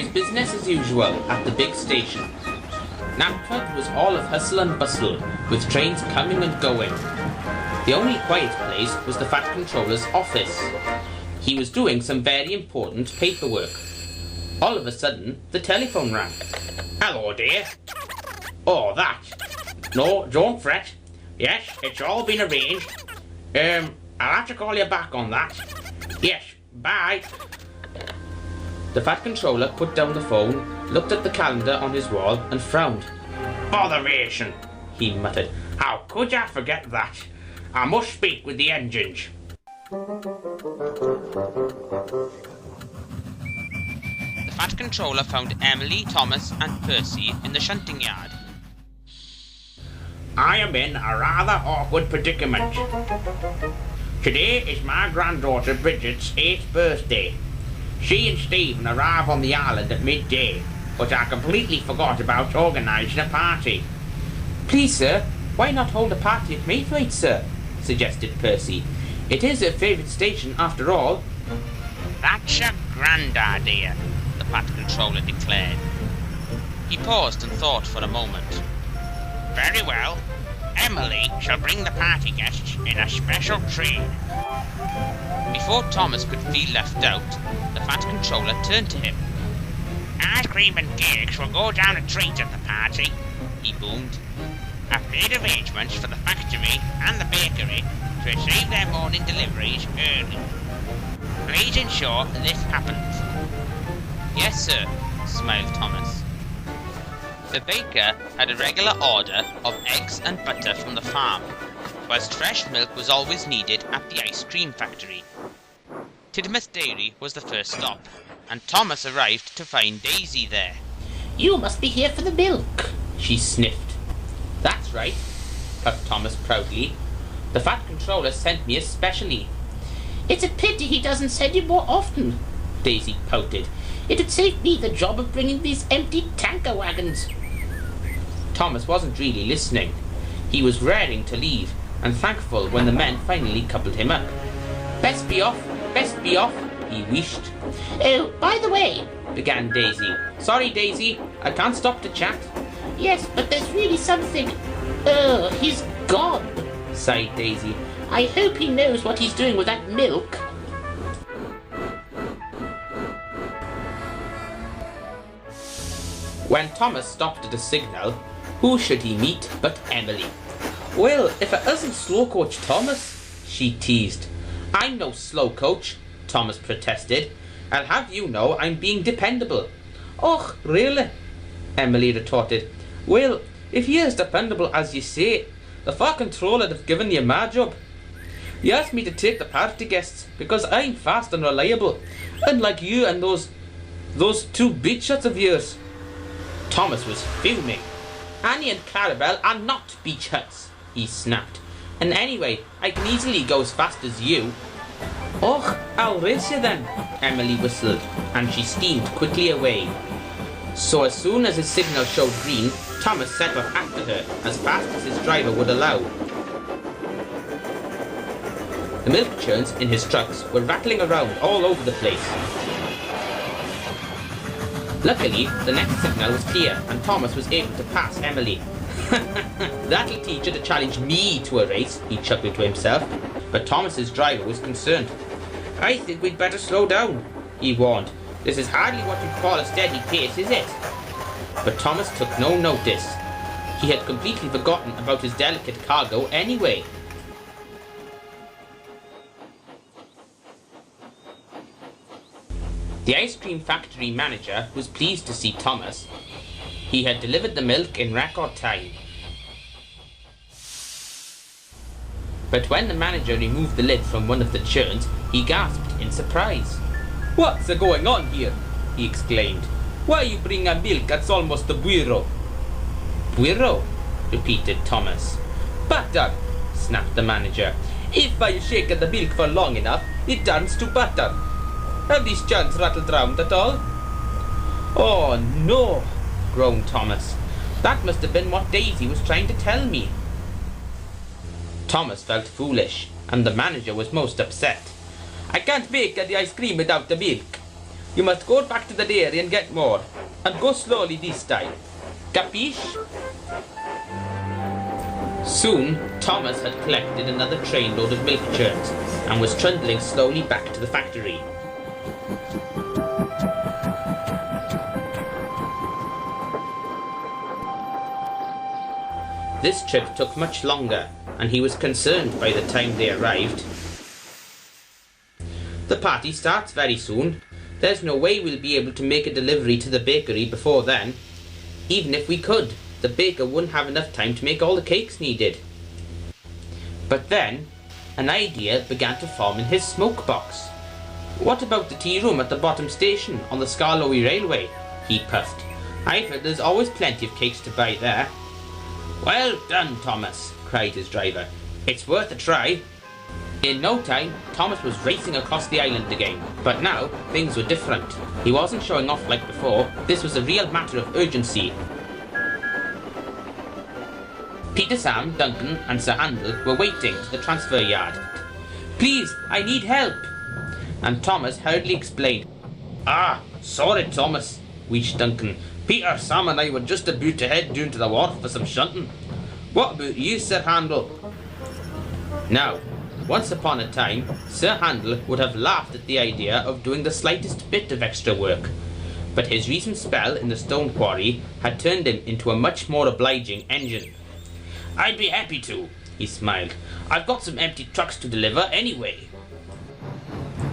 was business as usual at the big station. Knapford was all of hustle and bustle, with trains coming and going. The only quiet place was the Fat Controller's office. He was doing some very important paperwork. All of a sudden, the telephone rang. "Hello, dear." "Oh, that. No, don't fret. Yes, it's all been arranged. I'll have to call you back on that. Yes, bye." The Fat Controller put down the phone, looked at the calendar on his wall and frowned. "Botheration," he muttered. "How could I forget that? I must speak with the engines." The Fat Controller found Emily, Thomas and Percy in the shunting yard. "I am in a rather awkward predicament. Today is my granddaughter Bridget's 8th birthday. She and Stephen arrive on the island at midday, but I completely forgot about organising a party." "Please, sir, why not hold a party at Mayflight, sir?" suggested Percy. "It is her favourite station, after all." "That's a grand idea," the Fat Controller declared. He paused and thought for a moment. "Very well. Emily shall bring the party guests in a special train." Before Thomas could feel left out, the Fat Controller turned to him. "Ice cream and cakes will go down a treat at the party," he boomed. "I've made arrangements for the factory and the bakery to receive their morning deliveries early. Please ensure this happens." "Yes, sir," smiled Thomas. The baker had a regular order of eggs and butter from the farm, whilst fresh milk was always needed at the ice cream factory. Tidmouth Dairy was the first stop, and Thomas arrived to find Daisy there. "You must be here for the milk," she sniffed. "That's right," puffed Thomas proudly. "The Fat Controller sent me especially." "It's a pity he doesn't send you more often," Daisy pouted. "It would save me the job of bringing these empty tanker wagons." Thomas wasn't really listening. He was raring to leave, and thankful when the men finally coupled him up. Best be off, he wished. "Oh, by the way," began Daisy. "Sorry, Daisy, I can't stop to chat." "Yes, but there's really something. Oh, he's gone," sighed Daisy. "I hope he knows what he's doing with that milk." When Thomas stopped at a signal, who should he meet but Emily? "Well, if it isn't Slow Coach Thomas," she teased. "I'm no slow coach," Thomas protested. "I'll have you know I'm being dependable." "Och, really?" Emily retorted. "Well, if you're as dependable as you say, the Fat Controller'd have given you my job. He asked me to take the party guests because I'm fast and reliable, unlike you and those two beach shots of yours." Thomas was fuming. "Annie and Clarabelle are not beach huts," he snapped. "And anyway, I can easily go as fast as you." "Och, I'll race you then," Emily whistled, and she steamed quickly away. So as soon as his signal showed green, Thomas set off after her as fast as his driver would allow. The milk churns in his trucks were rattling around all over the place. Luckily, the next signal was clear and Thomas was able to pass Emily. "That'll teach her to challenge me to a race," he chuckled to himself. But Thomas's driver was concerned. "I think we'd better slow down," he warned. "This is hardly what you'd call a steady pace, is it?" But Thomas took no notice. He had completely forgotten about his delicate cargo anyway. The ice cream factory manager was pleased to see Thomas. He had delivered the milk in record time. But when the manager removed the lid from one of the churns, he gasped in surprise. "What's going on here?" he exclaimed. "Why you bring a milk that's almost a buiro?" "Buiro?" repeated Thomas. "Butter," snapped the manager. "If I shake the milk for long enough, it turns to butter. Have these churns rattled round at all?" "Oh no," groaned Thomas. "That must have been what Daisy was trying to tell me." Thomas felt foolish, and the manager was most upset. "I can't bake the ice cream without the milk." You must go back to the dairy and get more. And go slowly this time. Capiche? Soon, Thomas had collected another trainload of milk churns and was trundling slowly back to the factory. This trip took much longer, and he was concerned by the time they arrived. The party starts very soon. There's no way we'll be able to make a delivery to the bakery before then. Even if we could, the baker wouldn't have enough time to make all the cakes needed. But then, an idea began to form in his smoke box. What about the tea room at the bottom station on the Skarloey Railway? He puffed. I've heard there's always plenty of cakes to buy there. Well done, Thomas, cried his driver. It's worth a try. In no time, Thomas was racing across the island again. But now, things were different. He wasn't showing off like before. This was a real matter of urgency. Peter, Sam, Duncan and Sir Handel were waiting to the transfer yard. Please, I need help. And Thomas hurriedly explained. Ah, sorry, Thomas, wheezed Duncan. Peter, Sam and I were just about to head down to the wharf for some shunting. What about you, Sir Handel? Now, once upon a time, Sir Handel would have laughed at the idea of doing the slightest bit of extra work. But his recent spell in the stone quarry had turned him into a much more obliging engine. I'd be happy to, he smiled. I've got some empty trucks to deliver anyway.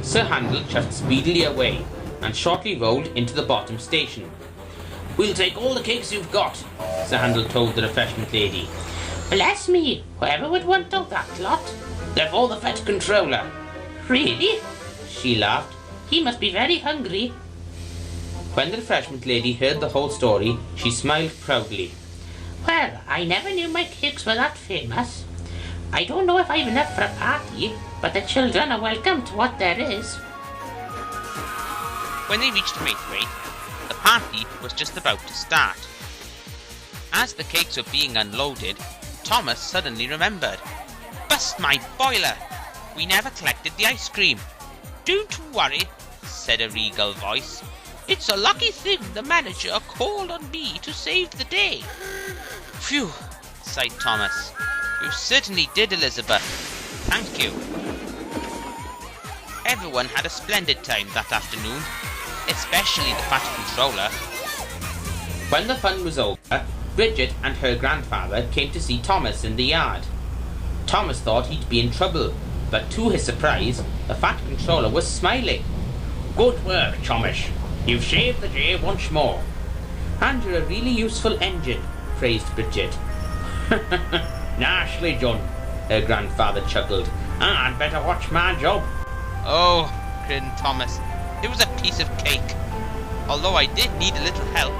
Sir Handel chuffed speedily away and shortly rolled into the bottom station. We'll take all the cakes you've got, Sir Handel told the refreshment lady. Bless me, whoever would want all that lot? They're for the Fat Controller. Really? She laughed. He must be very hungry. When the refreshment lady heard the whole story, she smiled proudly. Well, I never knew my cakes were that famous. I don't know if I've enough for a party, but the children are welcome to what there is. When they reached Braithwaite, the party was just about to start. As the cakes were being unloaded, Thomas suddenly remembered. Bust my boiler! We never collected the ice cream. Don't worry, said a regal voice. It's a lucky thing the manager called on me to save the day. Phew, sighed Thomas. You certainly did, Elizabeth. Thank you. Everyone had a splendid time that afternoon, especially the Fat Controller. When the fun was over, Bridget and her grandfather came to see Thomas in the yard. Thomas thought he'd be in trouble, but to his surprise, the Fat Controller was smiling. Good work, Thomas. You've saved the day once more. And you're a really useful engine, praised Bridget. Nicely done, her grandfather chuckled. I'd better watch my job. Oh, grinned Thomas. It was a piece of cake. Although I did need a little help.